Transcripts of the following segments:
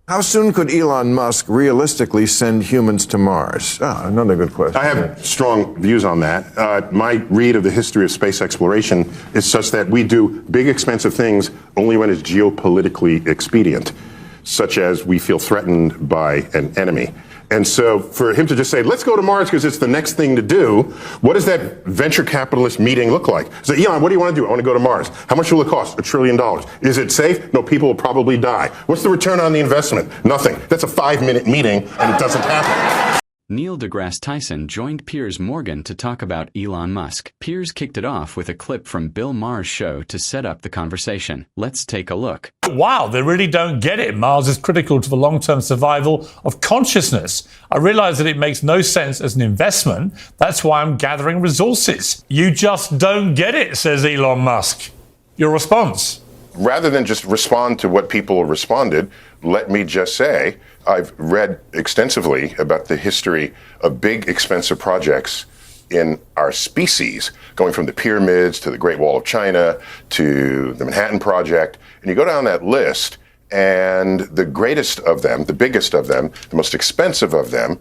How soon could Elon Musk realistically send humans to Mars? Another good question. I have strong views on that. My read of the history of space exploration is such that we do big, expensive things only when it's geopolitically expedient, such as we feel threatened by an enemy. And so for him to just say, let's go to Mars because it's the next thing to do, what does that venture capitalist meeting look like? So, Elon, what do you want to do? I want to go to Mars. How much will it cost? $1 trillion. Is it safe? No, people will probably die. What's the return on the investment? Nothing. That's a 5-minute meeting, and it doesn't happen. Neil deGrasse Tyson joined Piers Morgan to talk about Elon Musk. Piers kicked it off with a clip from Bill Maher's show to set up the conversation. Let's take a look. Wow, they really don't get it. Mars is critical to the long-term survival of consciousness. I realize that it makes no sense as an investment. That's why I'm gathering resources. You just don't get it, says Elon Musk. Your response? Rather than just respond to what people responded, let me just say, I've read extensively about the history of big, expensive projects in our species, going from the pyramids to the Great Wall of China to the Manhattan Project. And you go down that list, and the greatest of them, the biggest of them, the most expensive of them,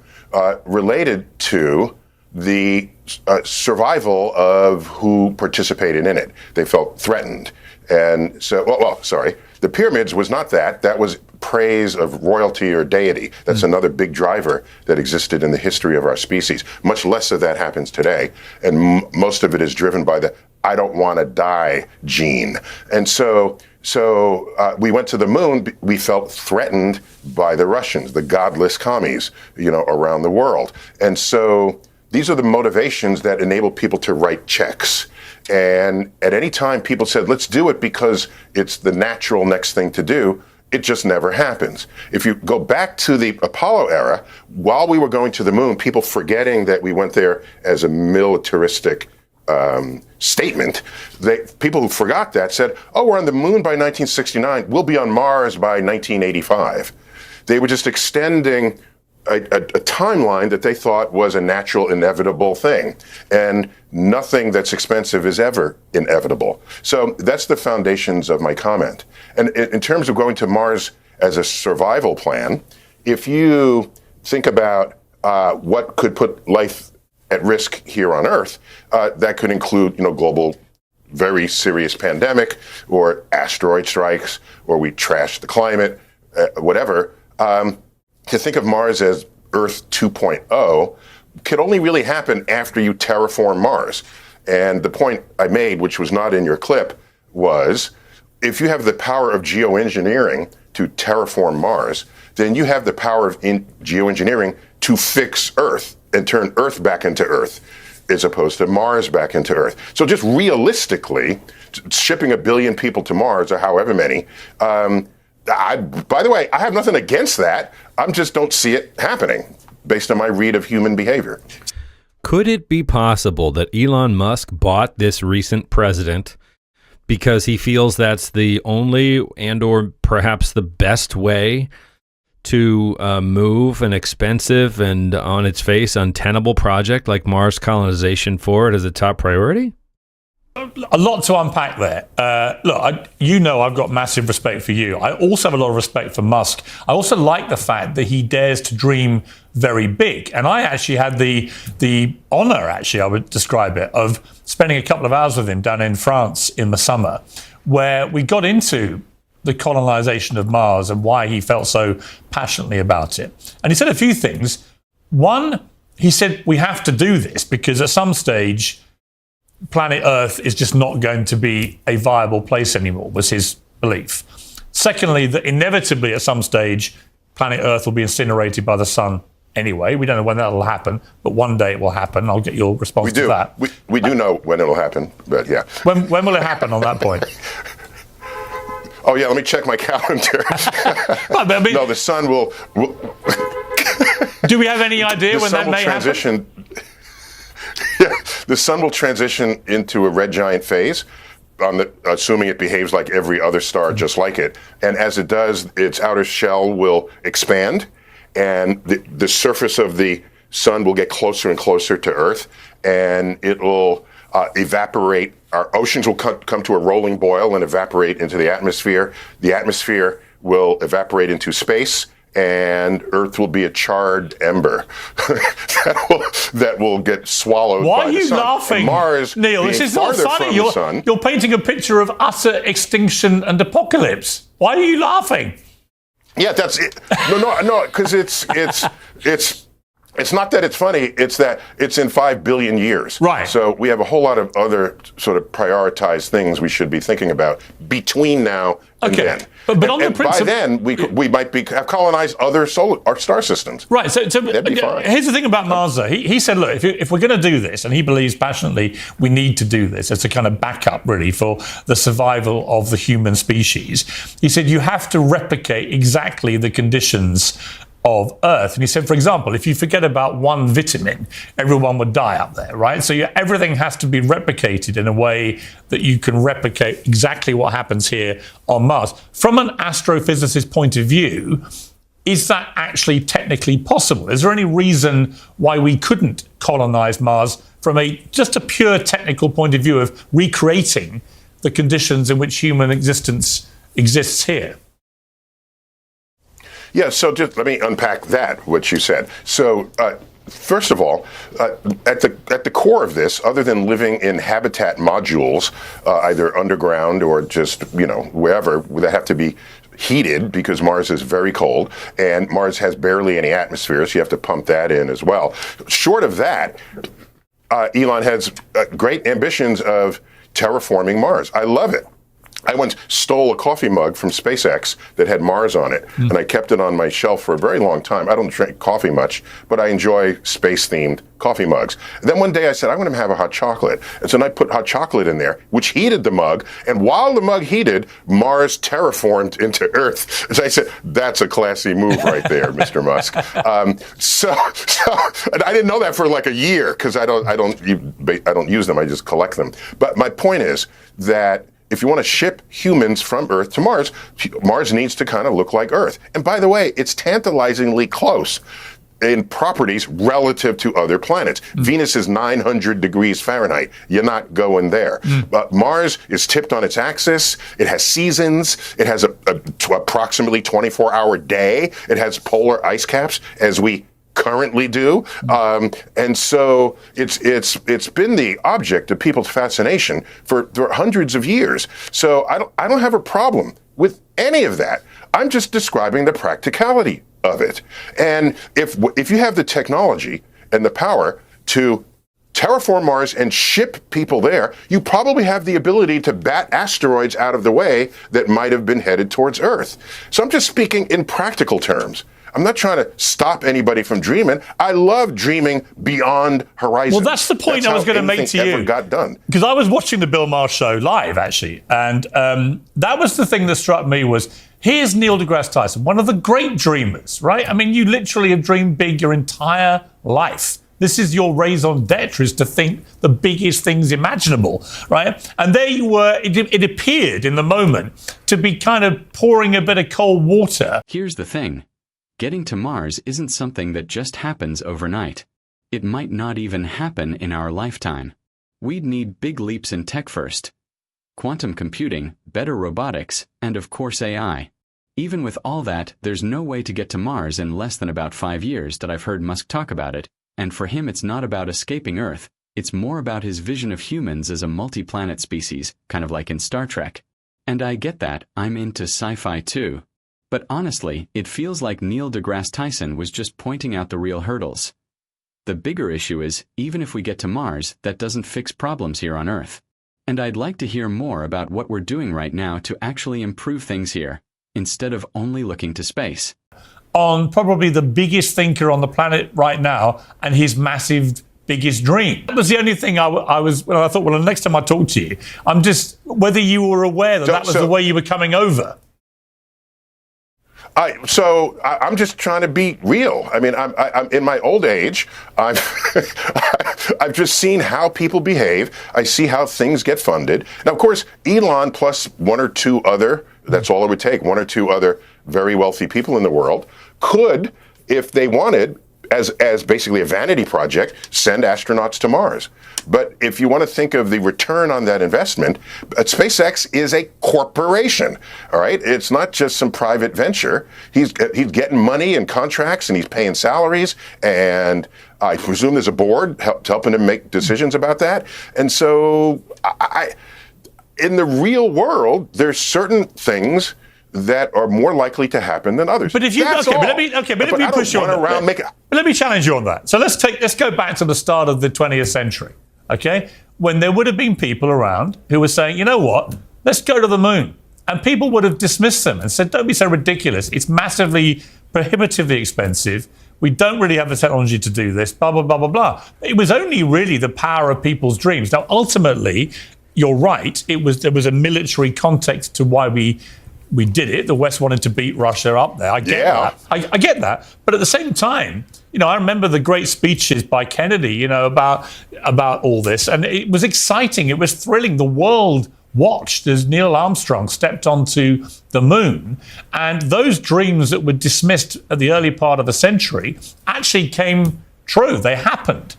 related to the survival of who participated in it. They felt threatened. And so, the pyramids was not that. That was praise of royalty or deity. That's another big driver that existed in the history of our species. Much less of that happens today. And most of it is driven by the I don't want to die gene. And so we went to the moon. We felt threatened by the Russians, the godless commies, around the world. And so these are the motivations that enable people to write checks. And at any time people said, let's do it because it's the natural next thing to do, it just never happens. If you go back to the Apollo era, while we were going to the moon, people forgetting that we went there as a militaristic statement, people who forgot that said, we're on the moon by 1969, we'll be on Mars by 1985. They were just extending a timeline that they thought was a natural, inevitable thing. And nothing that's expensive is ever inevitable. So that's the foundations of my comment. And in terms of going to Mars as a survival plan, if you think about what could put life at risk here on Earth, that could include, global, very serious pandemic, or asteroid strikes, or we trash the climate, whatever. To think of Mars as Earth 2.0 could only really happen after you terraform Mars. And the point I made, which was not in your clip, was if you have the power of geoengineering to terraform Mars, then you have the power of geoengineering to fix Earth and turn Earth back into Earth, as opposed to Mars back into Earth. So just realistically, shipping 1 billion people to Mars, or however many, by the way, I have nothing against that. I just don't see it happening based on my read of human behavior. Could it be possible that Elon Musk bought this recent president because he feels that's the only and or perhaps the best way to move an expensive and on its face untenable project like Mars colonization forward as a top priority? A lot to unpack there. Look, I've got massive respect for you. I also have a lot of respect for Musk. I also like the fact that he dares to dream very big. And I actually had the honor, I would describe it, of spending a couple of hours with him down in France in the summer, where we got into the colonization of Mars and why he felt so passionately about it. And he said a few things. One, he said, we have to do this because at some stage, planet Earth is just not going to be a viable place anymore, was his belief. Secondly, that inevitably at some stage, planet Earth will be incinerated by the sun anyway. We don't know when that'll happen, but one day it will happen. I'll get your response to that. We do know when it'll happen, but yeah. When will it happen on that point? Oh, yeah, let me check my calendar. No, the sun will do we have any idea when that may happen? Yeah, the sun will transition into a red giant phase, assuming it behaves like every other star just like it. And as it does, its outer shell will expand, and the surface of the sun will get closer and closer to Earth, and it will evaporate. Our oceans will come to a rolling boil and evaporate into the atmosphere. The atmosphere will evaporate into space, and Earth will be a charred ember that will get swallowed Why by are the you sun. laughing, And Mars, Neil? This being is not farther funny. from the sun, You're painting a picture of utter extinction and apocalypse. Why are you laughing? yeah, that's it. No, because it's not that it's funny, it's that it's in 5 billion years. Right. So we have a whole lot of other sort of prioritized things we should be thinking about between now and Okay. then. But on the and by principle- then, we might have colonized other star systems. Right. So That'd be fine. here's the thing about Mars, though. He said, look, if we're going to do this, and he believes passionately we need to do this, it's a kind of backup, really, for the survival of the human species. He said you have to replicate exactly the conditions of Earth. And he said, for example, if you forget about one vitamin, everyone would die up there, right? So everything has to be replicated in a way that you can replicate exactly what happens here on Mars. From an astrophysicist point of view, is that actually technically possible? Is there any reason why we couldn't colonize Mars from just a pure technical point of view of recreating the conditions in which human existence exists here? Yeah, so just let me unpack that, what you said. So, first of all, at the core of this, other than living in habitat modules, either underground or just, wherever, that have to be heated because Mars is very cold, and Mars has barely any atmosphere, so you have to pump that in as well. Short of that, Elon has great ambitions of terraforming Mars. I love it. I once stole a coffee mug from SpaceX that had Mars on it, and I kept it on my shelf for a very long time. I don't drink coffee much, but I enjoy space-themed coffee mugs. And then one day I said, I'm going to have a hot chocolate. And so I put hot chocolate in there, which heated the mug. And while the mug heated, Mars terraformed into Earth. So I said, that's a classy move right there, Mr. Musk. So and I didn't know that for like a year because I don't use them. I just collect them. But my point is that if you want to ship humans from Earth to Mars, Mars needs to kind of look like Earth. And by the way, it's tantalizingly close in properties relative to other planets. Venus is 900 degrees Fahrenheit. You're not going there. But Mars is tipped on its axis. It has seasons. It has approximately 24-hour day. It has polar ice caps, as we currently do, and so it's been the object of people's fascination for hundreds of years. So I don't have a problem with any of that. I'm just describing the practicality of it. And if you have the technology and the power to terraform Mars and ship people there, you probably have the ability to bat asteroids out of the way that might have been headed towards Earth. So I'm just speaking in practical terms. I'm not trying to stop anybody from dreaming. I love dreaming beyond horizons. Well, that's the point I was going to make to you. Ever got done. Because I was watching the Bill Maher show live, actually, and that was the thing that struck me was, here's Neil deGrasse Tyson, one of the great dreamers, right? I mean, you literally have dreamed big your entire life. This is your raison d'etre, is to think the biggest things imaginable, right? And there you were, it appeared in the moment to be kind of pouring a bit of cold water. Here's the thing. Getting to Mars isn't something that just happens overnight. It might not even happen in our lifetime. We'd need big leaps in tech first. Quantum computing, better robotics, and of course AI. Even with all that, there's no way to get to Mars in less than about 5 years that I've heard Musk talk about it, and for him it's not about escaping Earth, it's more about his vision of humans as a multi-planet species, kind of like in Star Trek. And I get that, I'm into sci-fi too. But honestly, it feels like Neil deGrasse Tyson was just pointing out the real hurdles. The bigger issue is, even if we get to Mars, that doesn't fix problems here on Earth. And I'd like to hear more about what we're doing right now to actually improve things here, instead of only looking to space. On probably the biggest thinker on the planet right now and his massive biggest dream. That was the only thing I thought, well, the next time I talk to you, I'm just, whether you were aware that that was the way you were coming over. I'm just trying to be real. I mean, I'm in my old age. I've just seen how people behave. I see how things get funded. Now, of course, Elon plus one or two other, that's all it would take, one or two other very wealthy people in the world could, if they wanted, as basically a vanity project, send astronauts to Mars. But if you want to think of the return on that investment, SpaceX is a corporation, all right? It's not just some private venture. He's getting money and contracts, and he's paying salaries, and I presume there's a board helping him make decisions about that. And so in the real world, there's certain things that are more likely to happen than others. But if you let me push you on that. But let me challenge you on that. So let's go back to the start of the 20th century. Okay, when there would have been people around who were saying, you know what, let's go to the moon, and people would have dismissed them and said, don't be so ridiculous. It's massively, prohibitively expensive. We don't really have the technology to do this. Blah blah blah blah blah. It was only really the power of people's dreams. Now, ultimately, you're right. There was a military context to why we did it. The West wanted to beat Russia up there. I get that. I get that. But at the same time, I remember the great speeches by Kennedy, about all this. And it was exciting. It was thrilling. The world watched as Neil Armstrong stepped onto the moon. And those dreams that were dismissed at the early part of the century actually came true. They happened.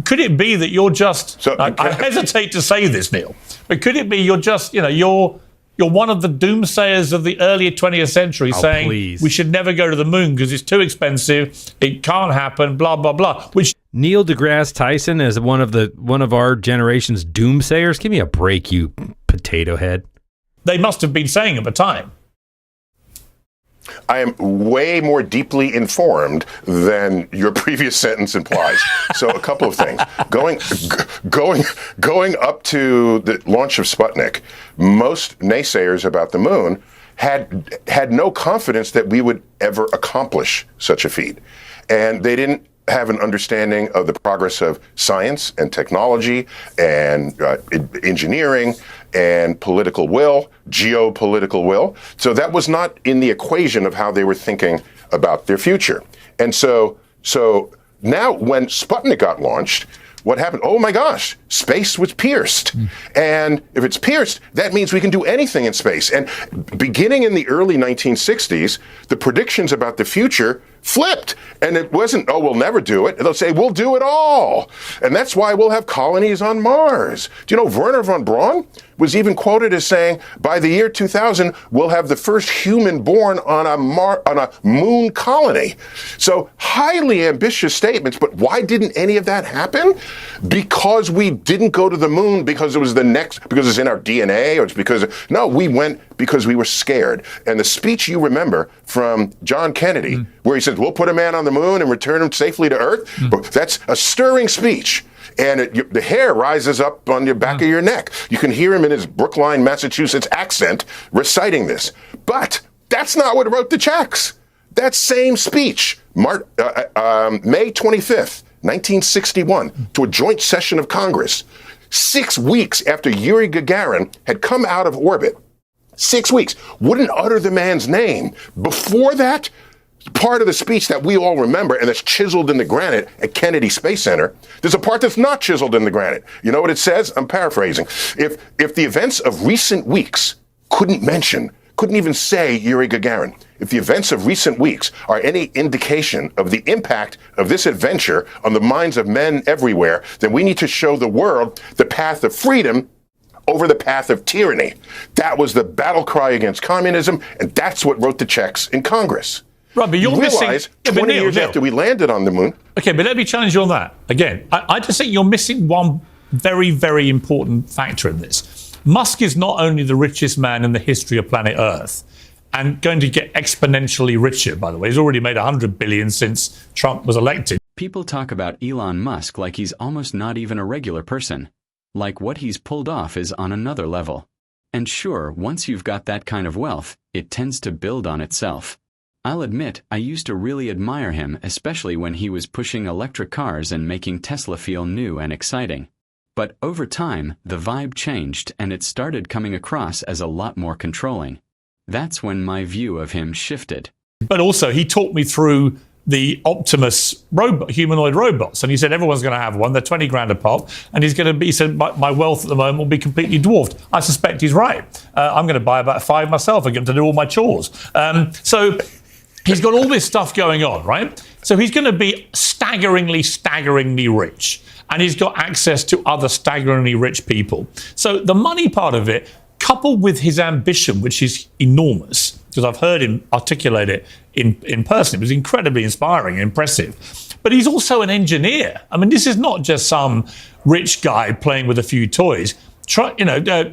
Could it be that you're just... I hesitate to say this, Neil, but could it be you're just, you're one of the doomsayers of the early 20th century saying we should never go to the moon because it's too expensive, it can't happen, blah, blah, blah. Which Neil deGrasse Tyson is one of our generation's doomsayers? Give me a break, you potato head. They must have been saying at the time. I am way more deeply informed than your previous sentence implies. So a couple of things. Going up to the launch of Sputnik, most naysayers about the moon had no confidence that we would ever accomplish such a feat. And they didn't have an understanding of the progress of science and technology and engineering and political will, geopolitical will. So that was not in the equation of how they were thinking about their future. And so now when Sputnik got launched, what happened? Oh my gosh, space was pierced. And if it's pierced, that means we can do anything in space. And beginning in the early 1960s, the predictions about the future flipped. And it wasn't, oh, we'll never do it. They'll say, we'll do it all. And that's why we'll have colonies on Mars. Do you know Wernher von Braun was even quoted as saying, by the year 2000, we'll have the first human born on a moon colony. So highly ambitious statements, but why didn't any of that happen? Because we didn't go to the moon because it was because it's in our DNA, or it's because, no, we went because we were scared. And the speech you remember from John Kennedy, where he said, we'll put a man on the moon and return him safely to Earth, that's a stirring speech. And the hair rises up on the back of your neck. You can hear him in his Brookline, Massachusetts accent reciting this. But that's not what wrote the checks. That same speech, May 25th, 1961, to a joint session of Congress, 6 weeks after Yuri Gagarin had come out of orbit, 6 weeks, wouldn't utter the man's name. Before that, part of the speech that we all remember and that's chiseled in the granite at Kennedy Space Center, there's a part that's not chiseled in the granite. You know what it says? I'm paraphrasing. If the events of recent weeks couldn't even say Yuri Gagarin, if the events of recent weeks are any indication of the impact of this adventure on the minds of men everywhere, then we need to show the world the path of freedom over the path of tyranny. That was the battle cry against communism, and that's what wrote the checks in Congress. Right, but you're missing... 20 years after we landed on the moon... Okay, but let me challenge you on that. Again, I just think you're missing one very, very important factor in this. Musk is not only the richest man in the history of planet Earth, and going to get exponentially richer, by the way. He's already made $100 billion since Trump was elected. People talk about Elon Musk like he's almost not even a regular person. Like what he's pulled off is on another level. And sure, once you've got that kind of wealth, it tends to build on itself. I'll admit, I used to really admire him, especially when he was pushing electric cars and making Tesla feel new and exciting. But over time, the vibe changed and it started coming across as a lot more controlling. That's when my view of him shifted. But also, he talked me through the Optimus humanoid robots, and he said everyone's going to have one. They're 20 grand a pop, and he said my wealth at the moment will be completely dwarfed. I suspect he's right. I'm going to buy about 5 myself and get to do all my chores. So he's got all this stuff going on, right? So he's going to be staggeringly rich. And he's got access to other staggeringly rich people. So the money part of it, coupled with his ambition, which is enormous, because I've heard him articulate it in person. It was incredibly inspiring and impressive. But he's also an engineer. I mean, this is not just some rich guy playing with a few toys.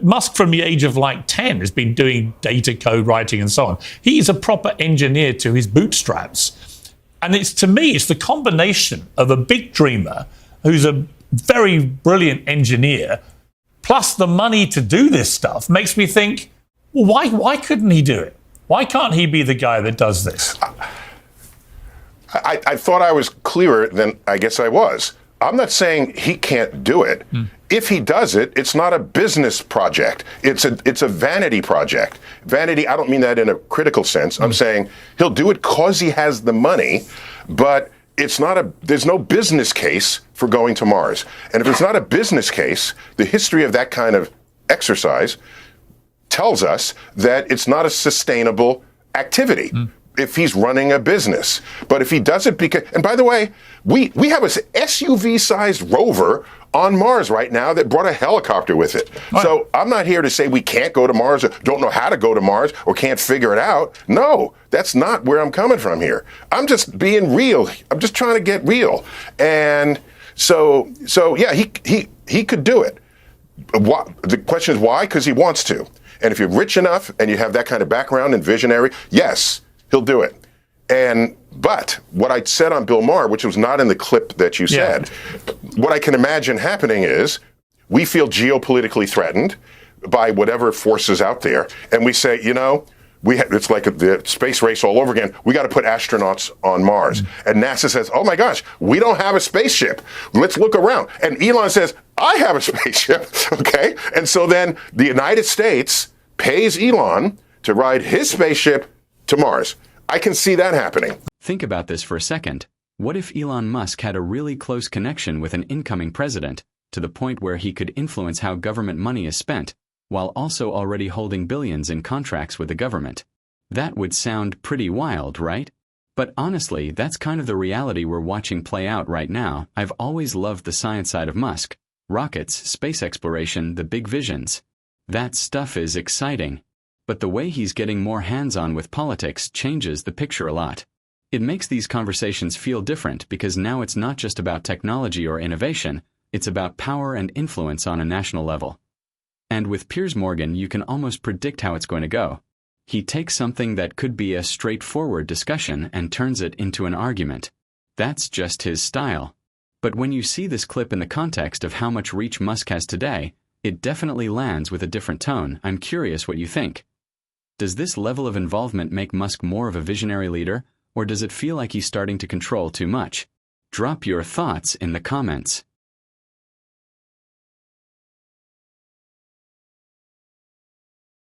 Musk from the age of like 10 has been doing data code writing and so on. He's a proper engineer to his bootstraps. And to me, it's the combination of a big dreamer who's a very brilliant engineer, plus the money to do this stuff, makes me think, well, why couldn't he do it? Why can't he be the guy that does this? I thought I was clearer than I guess I was. I'm not saying he can't do it. If he does it, it's not a business project. It's a vanity project. Vanity, I don't mean that in a critical sense. I'm saying he'll do it because he has the money, but there's no business case for going to Mars. And if it's not a business case, the history of that kind of exercise tells us that it's not a sustainable activity if he's running a business. But if he does it and by the way, we have a SUV-sized rover on Mars right now that brought a helicopter with it. Right. So I'm not here to say we can't go to Mars or don't know how to go to Mars or can't figure it out. No, that's not where I'm coming from here. I'm just being real. I'm just trying to get real. And so yeah, he could do it. The question is why? Because he wants to. And if you're rich enough and you have that kind of background and visionary, yes, he'll do it. But what I said on Bill Maher, which was not in the clip that you said, what I can imagine happening is we feel geopolitically threatened by whatever forces out there, and we say, it's like the space race all over again. We got to put astronauts on Mars. And NASA says, oh my gosh, we don't have a spaceship. Let's look around. And Elon says, I have a spaceship, okay? And so then the United States pays Elon to ride his spaceship to Mars. I can see that happening. Think about this for a second. What if Elon Musk had a really close connection with an incoming president, to the point where he could influence how government money is spent, while also already holding billions in contracts with the government? That would sound pretty wild, right? But honestly, that's kind of the reality we're watching play out right now. I've always loved the science side of Musk. Rockets, space exploration, the big visions. That stuff is exciting. But the way he's getting more hands-on with politics changes the picture a lot. It makes these conversations feel different because now it's not just about technology or innovation, it's about power and influence on a national level. And with Piers Morgan, you can almost predict how it's going to go. He takes something that could be a straightforward discussion and turns it into an argument. That's just his style. But when you see this clip in the context of how much reach Musk has today, it definitely lands with a different tone. I'm curious what you think. Does this level of involvement make Musk more of a visionary leader, or does it feel like he's starting to control too much? Drop your thoughts in the comments.